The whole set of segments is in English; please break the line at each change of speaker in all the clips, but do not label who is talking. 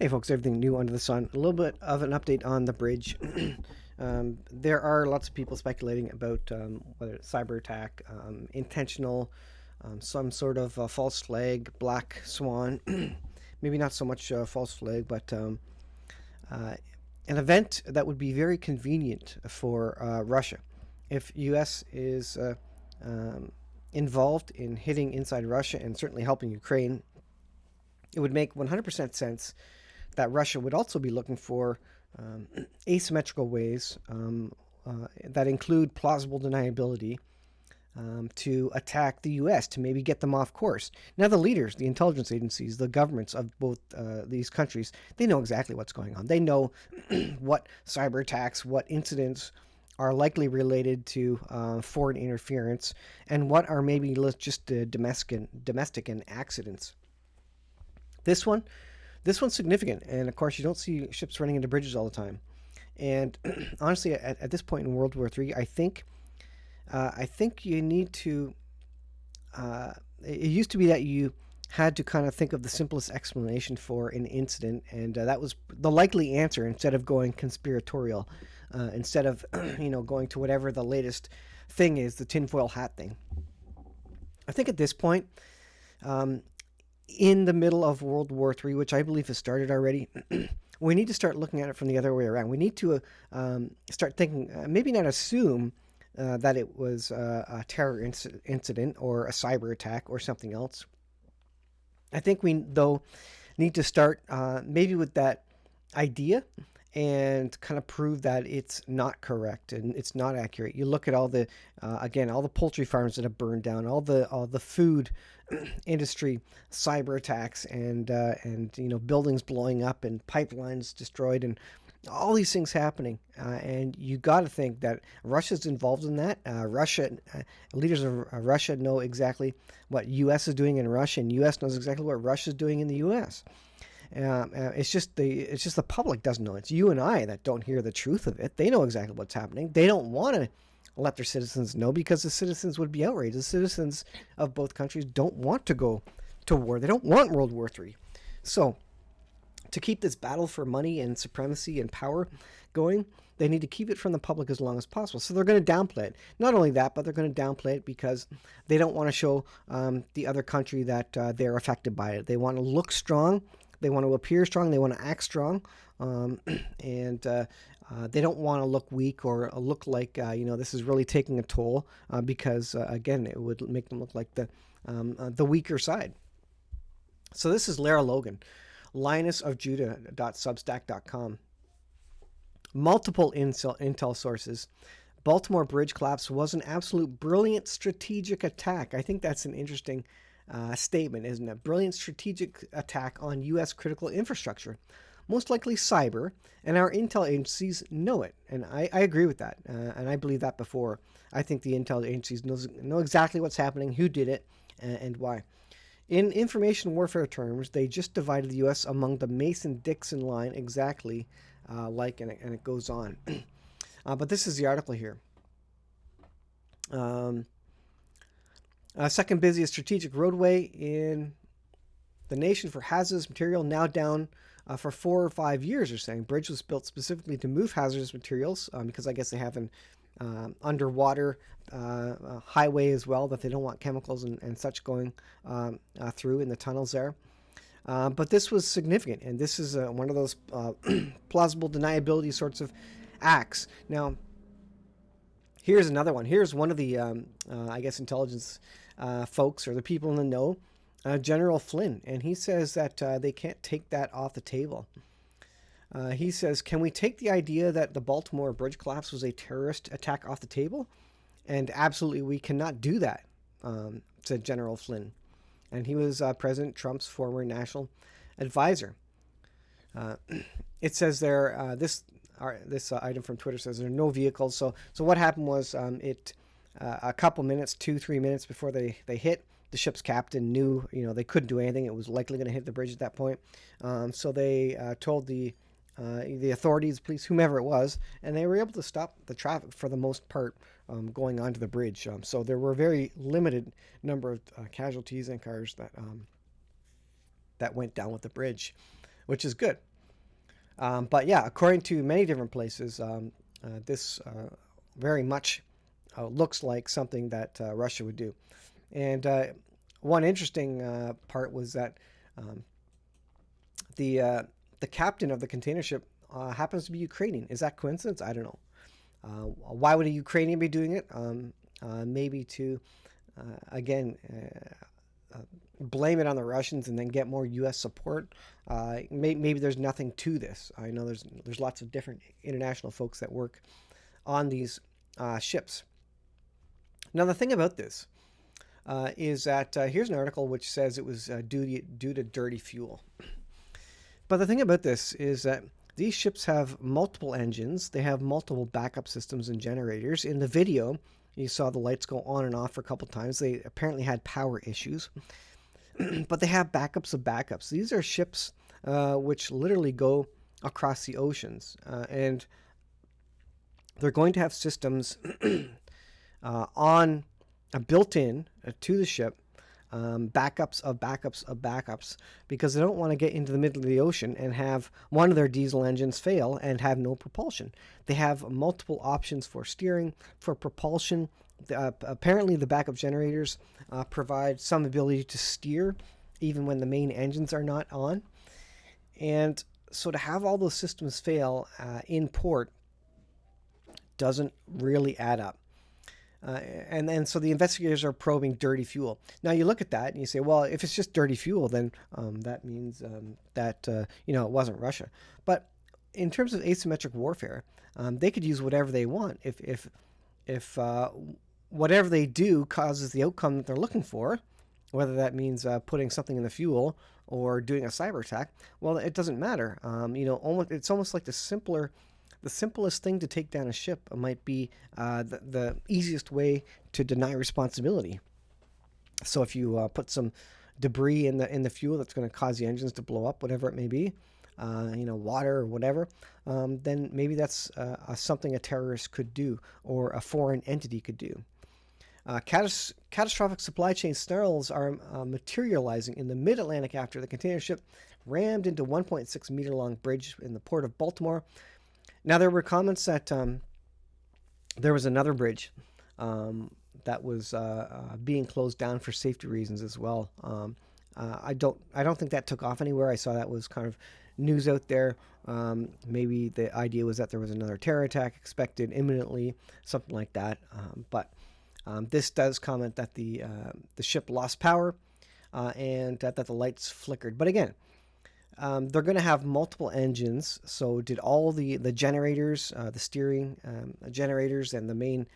Hey folks, everything new under the sun. A little bit of an update on the bridge. There are lots of people speculating about whether it's cyber attack, intentional, some sort of false flag, Black Swan. Maybe not so much false flag, but uh, an event that would be very convenient for Russia. If U.S. is um, involved in hitting inside Russia and certainly helping Ukraine, it would make 100% sense that Russia would also be looking for um, asymmetrical ways that include plausible deniability to attack the U.S., to maybe get them off course. Now, the leaders, the intelligence agencies, the governments of both these countries, they know exactly what's going on. They know what cyber attacks, what incidents are likely related to foreign interference, and what are maybe just domestic and accidents. This one, this one's significant, and of course, you don't see ships running into bridges all the time. And honestly, at this point in World War III, I think you need to. It used to be that you had to kind of think of the simplest explanation for an incident, and that was the likely answer instead of going conspiratorial, instead of going to whatever the latest thing is, the tinfoil hat thing. I think at this point, um, in the middle of World War III, which I believe has started already, we need to start looking at it from the other way around. We need to start thinking, maybe not assume that it was a terror incident or a cyber attack or something else. I think we, though, need to start maybe with that idea and kind of prove that it's not correct and it's not accurate. You look at all the again, all the poultry farms that have burned down, all the food industry cyber attacks, and buildings blowing up and pipelines destroyed and all these things happening, and you got to think that Russia's involved in that. Leaders of Russia know exactly what U.S. is doing in Russia, and U.S. knows exactly what Russia's doing in the U.S. It's just the public doesn't know. It's you and I that don't hear the truth of it. They know exactly what's happening. They don't want to let their citizens know because the citizens would be outraged. The citizens of both countries don't want to go to war. They don't want World War III. So to keep this battle for money and supremacy and power going, they need to keep it from the public as long as possible. So they're going to downplay it. Not only that, but they're going to downplay it because they don't want to show the other country that they're affected by it. They want to look strong. They want to appear strong. They want to act strong. And they don't want to look weak or look like, this is really taking a toll because, again, it would make them look like the weaker side. So this is Lara Logan, lionessofjudah.substack.com. Multiple intel sources. Baltimore bridge collapse was an absolute brilliant strategic attack. I think that's an interesting statement, isn't it? Brilliant strategic attack on U.S. critical infrastructure, most likely cyber, and our intel agencies know it. And I agree with that, and I believe that before. I think the intel agencies know exactly what's happening, who did it, and why. In information warfare terms, they just divided the U.S. among the Mason-Dixon line exactly and it goes on. But this is the article here. Second busiest strategic roadway in the nation for hazardous material, now down for 4 or 5 years, they're saying. Bridge was built specifically to move hazardous materials because I guess they have an underwater highway as well that they don't want chemicals and such going through in the tunnels there. But this was significant, and this is one of those plausible deniability sorts of acts. Now, here's another one. Here's one of the, I guess, intelligence folks or the people in the know, General Flynn, and he says that they can't take that off the table. He says, can we take the idea that the Baltimore bridge collapse was a terrorist attack off the table? And absolutely, we cannot do that, said General Flynn. And he was President Trump's former national advisor. It says there, this item from Twitter says there are no vehicles. So what happened was a couple minutes, 2-3 minutes before they hit, the ship's captain knew they couldn't do anything. It was likely going to hit the bridge at that point. So they told the authorities, police, whomever it was, and they were able to stop the traffic for the most part going onto the bridge. So there were a very limited number of casualties and cars that went down with the bridge, which is good. But yeah, according to many different places, this very much looks like something that Russia would do. And one interesting part was that um, the uh, the captain of the container ship happens to be Ukrainian. Is that coincidence? I don't know. Why would a Ukrainian be doing it? Maybe to again blame it on the Russians and then get more U.S. support. Maybe there's nothing to this. I know there's lots of different international folks that work on these ships. Now the thing about this is that here's an article which says it was due to dirty fuel. But the thing about this is that these ships have multiple engines. They have multiple backup systems and generators. In the video, you saw the lights go on and off for a couple times. They apparently had power issues, but they have backups of backups. These are ships which literally go across the oceans, and they're going to have systems on built in to the ship, backups of backups of backups, because they don't want to get into the middle of the ocean and have one of their diesel engines fail and have no propulsion. They have multiple options for steering, for propulsion. Apparently, the backup generators provide some ability to steer even when the main engines are not on. And so to have all those systems fail in port doesn't really add up. And then so the investigators are probing dirty fuel. Now you look at that and you say, well, if it's just dirty fuel, then that means that it wasn't Russia. But in terms of asymmetric warfare, they could use whatever they want. If whatever they do causes the outcome that they're looking for, whether that means putting something in the fuel or doing a cyber attack, well, it doesn't matter. It's almost like the simplest thing to take down a ship might be the easiest way to deny responsibility. So if you put some debris in the fuel that's going to cause the engines to blow up, whatever it may be, water or whatever, then maybe that's something a terrorist could do or a foreign entity could do. Catastrophic supply chain snarls are materializing in the mid-Atlantic after the container ship rammed into 1.6 meter long bridge in the port of Baltimore. Now, there were comments that there was another bridge that was being closed down for safety reasons as well. I don't think that took off anywhere. I saw that was kind of news out there. Maybe the idea was that there was another terror attack expected imminently, something like that. But this does comment that the ship lost power and that the lights flickered. But again, they're going to have multiple engines. So did all the generators, the steering generators and the main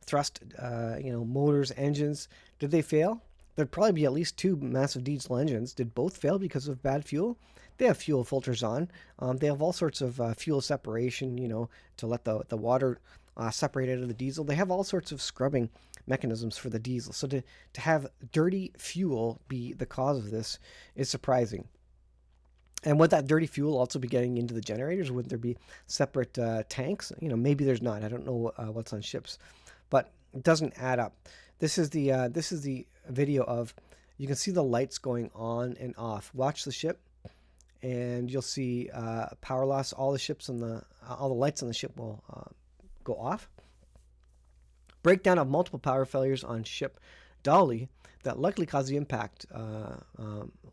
thrust, motors, engines, did they fail? There'd probably be at least two massive diesel engines. Did both fail because of bad fuel? They have fuel filters on. They have all sorts of fuel separation, to let the water separate out of the diesel. They have all sorts of scrubbing mechanisms for the diesel. So to have dirty fuel be the cause of this is surprising. And would that dirty fuel also be getting into the generators? Would there be separate tanks? Maybe there's not. I don't know what's on ships, but it doesn't add up. This is the video of. You can see the lights going on and off. Watch the ship, and you'll see power loss. All the lights on the ship will go off. Breakdown of multiple power failures on ship Dolly that likely caused the impact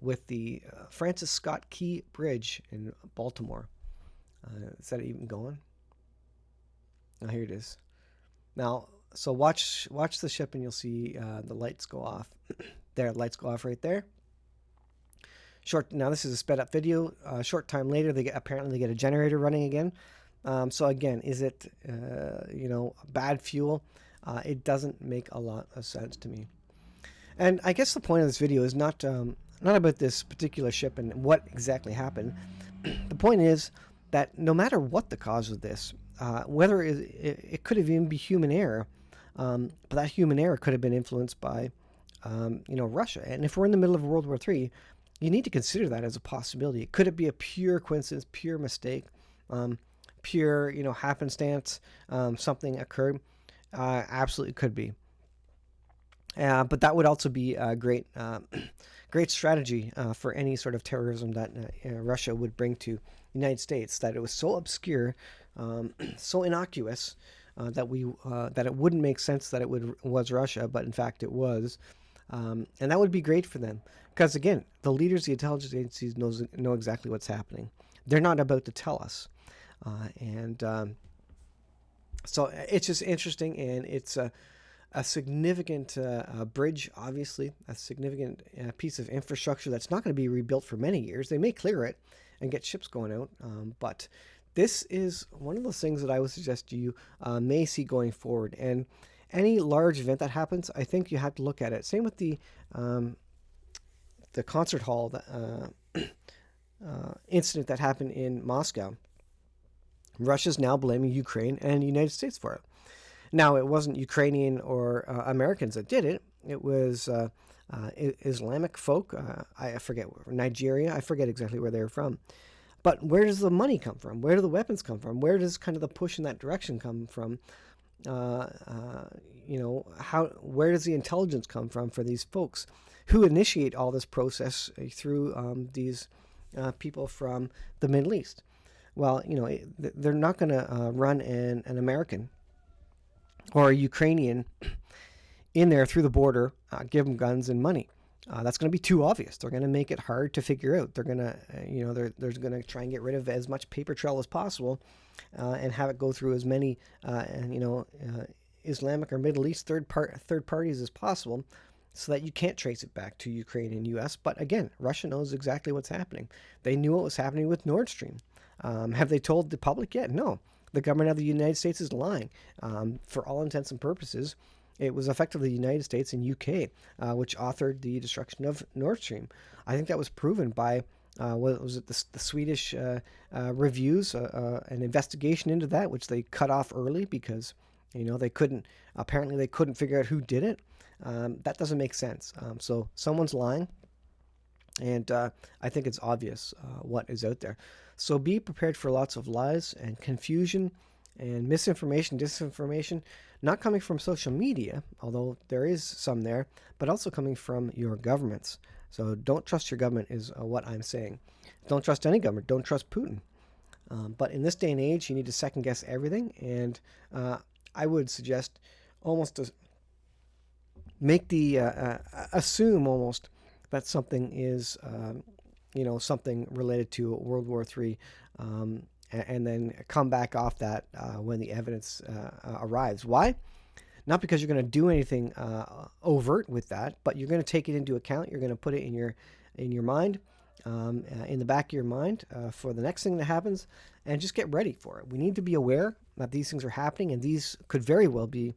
with the Francis Scott Key Bridge in Baltimore. Is that even going? Oh, here it is. Now, so watch the ship and you'll see the lights go off. There, the lights go off right there. Now this is a sped up video. Short time later, apparently they get a generator running again. So again, is it bad fuel? It doesn't make a lot of sense to me. And I guess the point of this video is not about this particular ship and what exactly happened. The point is that no matter what the cause of this, whether it could have even be human error, but that human error could have been influenced by Russia. And if we're in the middle of World War III, you need to consider that as a possibility. Could it be a pure coincidence, pure mistake, pure happenstance? Something occurred. Absolutely could be. But that would also be a great great strategy for any sort of terrorism that Russia would bring to the United States. That it was so obscure, so innocuous that it wouldn't make sense that was Russia, but in fact it was, and that would be great for them because again, the leaders, the intelligence agencies know exactly what's happening. They're not about to tell us, and so it's just interesting, and it's a significant bridge, obviously, a significant piece of infrastructure that's not going to be rebuilt for many years. They may clear it and get ships going out, but this is one of those things that I would suggest you may see going forward. And any large event that happens, I think you have to look at it. Same with the concert hall incident that happened in Moscow. Russia's now blaming Ukraine and the United States for it. Now, it wasn't Ukrainian or Americans that did it. It was Islamic folk. I forget, Nigeria. I forget exactly where they were from. But where does the money come from? Where do the weapons come from? Where does kind of the push in that direction come from? Where does the intelligence come from for these folks who initiate all this process through these people from the Middle East? Well, they're not going to run an American or a Ukrainian in there through the border, give them guns and money. That's going to be too obvious. They're going to make it hard to figure out. They're going to, they're going to try and get rid of as much paper trail as possible, and have it go through as many, Islamic or Middle East third parties as possible, so that you can't trace it back to Ukraine and U.S. But again, Russia knows exactly what's happening. They knew what was happening with Nord Stream. Have they told the public yet? No. The government of the United States is lying. For all intents and purposes, it was effectively the United States and UK which authored the destruction of Nord Stream. I think that was proven by, what was it, the Swedish reviews, an investigation into that, which they cut off early because, they couldn't figure out who did it. That doesn't make sense. So someone's lying. And I think it's obvious what is out there. So be prepared for lots of lies and confusion and misinformation, disinformation, not coming from social media, although there is some there, but also coming from your governments. So don't trust your government is what I'm saying. Don't trust any government. Don't trust Putin. But in this day and age, you need to second guess everything. And I would suggest almost to make the, assume almost that something is, something related to World War III, and then come back off that when the evidence arrives. Why? Not because you're going to do anything overt with that, but you're going to take it into account. You're going to put it in your mind, in the back of your mind for the next thing that happens, and just get ready for it. We need to be aware that these things are happening, and these could very well be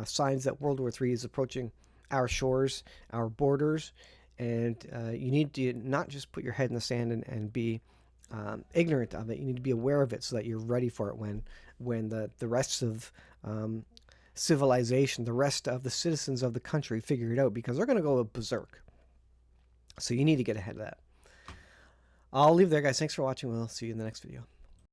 signs that World War III is approaching our shores, our borders, and you need to not just put your head in the sand and be ignorant of it. You need to be aware of it so that you're ready for it when the rest of civilization, the rest of the citizens of the country figure it out, because they're going to go berserk. So you need to get ahead of that. I'll leave there, guys. Thanks for watching. We'll see you in the next video.